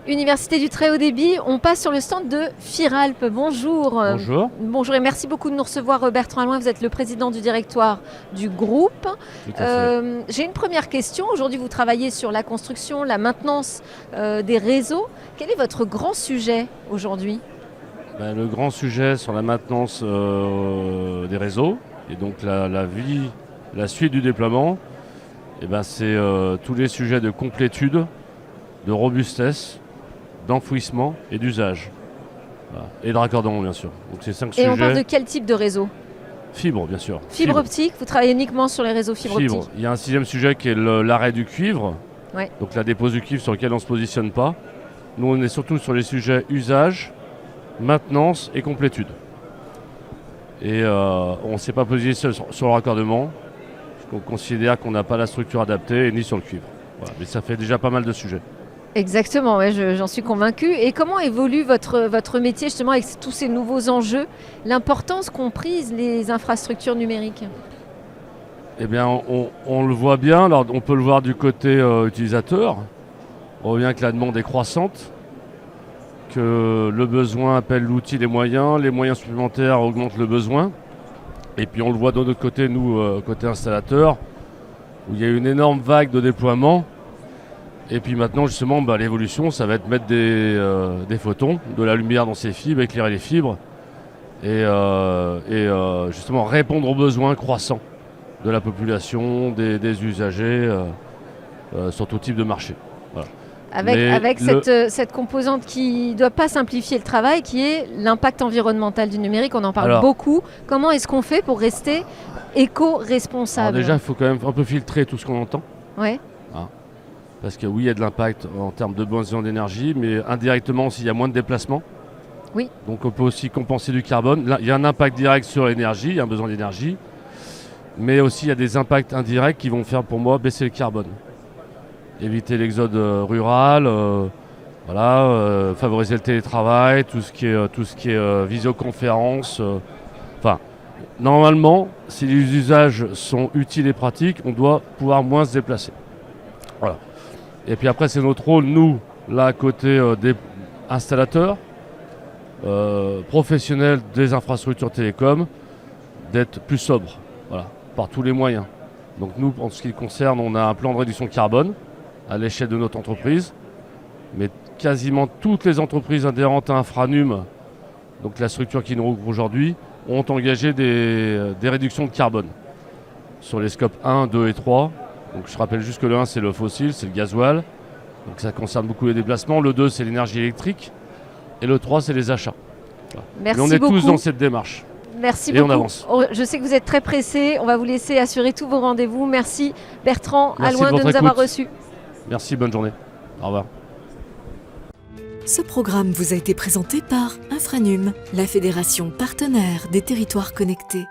Université du très haut débit, on passe sur le stand de Firalp. Bonjour. Bonjour. Bonjour et merci beaucoup de nous recevoir Bertrand Allouin, vous êtes le président du directoire du groupe. Tout à fait. J'ai une première question. Aujourd'hui vous travaillez sur la construction, la maintenance des réseaux. Quel est votre grand sujet aujourd'hui ? Le grand sujet sur la maintenance des réseaux et donc la suite du déploiement, c'est tous les sujets de complétude, de robustesse, d'enfouissement et d'usage. Voilà. Et de raccordement bien sûr. Donc c'est 5 sujets. Et on parle de quel type de réseau ? Fibre bien sûr. Fibre optique, vous travaillez uniquement sur les réseaux fibre optique. Il y a un 6e sujet qui est l'arrêt du cuivre. Ouais. Donc la dépose du cuivre sur lequel on ne se positionne pas. Nous on est surtout sur les sujets usage, maintenance et complétude. Et on ne s'est pas positionné sur le raccordement, parce qu'on considère qu'on n'a pas la structure adaptée, ni sur le cuivre. Voilà. Mais ça fait déjà pas mal de sujets. Exactement, ouais, j'en suis convaincue. Et comment évolue votre métier justement avec tous ces nouveaux enjeux, l'importance qu'ont prise les infrastructures numériques ? Eh bien, on le voit bien. Alors, on peut le voir du côté utilisateur. On voit bien que la demande est croissante, que le besoin appelle l'outil, les moyens supplémentaires augmentent le besoin. Et puis on le voit de notre côté, nous, côté installateur, où il y a une énorme vague de déploiement. Et puis maintenant, justement, l'évolution, ça va être mettre des photons, de la lumière dans ces fibres, éclairer les fibres, et justement répondre aux besoins croissants de la population, des usagers, sur tout type de marché. Voilà. Avec cette composante qui ne doit pas simplifier le travail, qui est l'impact environnemental du numérique, on en parle beaucoup. Comment est-ce qu'on fait pour rester éco-responsable ? Déjà, il faut quand même un peu filtrer tout ce qu'on entend. Ouais. Parce que oui, il y a de l'impact en termes de besoin d'énergie, mais indirectement aussi, il y a moins de déplacements. Oui. Donc on peut aussi compenser du carbone. Là, il y a un impact direct sur l'énergie, il y a un besoin d'énergie, mais aussi il y a des impacts indirects qui vont faire pour moi baisser le carbone. Éviter l'exode rural, favoriser le télétravail, tout ce qui est visioconférence. Normalement, si les usages sont utiles et pratiques, on doit pouvoir moins se déplacer. Voilà. Et puis après, c'est notre rôle, nous, là, à côté des installateurs, professionnels des infrastructures télécom, d'être plus sobres, par tous les moyens. Donc nous, en ce qui concerne, on a un plan de réduction de carbone à l'échelle de notre entreprise, mais quasiment toutes les entreprises adhérentes à Infranum, donc la structure qui nous regroupe aujourd'hui, ont engagé des réductions de carbone sur les scopes 1, 2 et 3. Donc je rappelle juste que le 1 c'est le fossile, c'est le gasoil, donc ça concerne beaucoup les déplacements. Le 2 c'est l'énergie électrique et le 3 c'est les achats. Voilà. Merci on est beaucoup. tous dans cette démarche. Merci et beaucoup. On avance. Je sais que vous êtes très pressé, on va vous laisser assurer tous vos rendez-vous. Merci Bertrand Allouin de nous écoute. avoir reçus. Merci, bonne journée. Au revoir. Ce programme vous a été présenté par Infranum, la fédération partenaire des territoires connectés.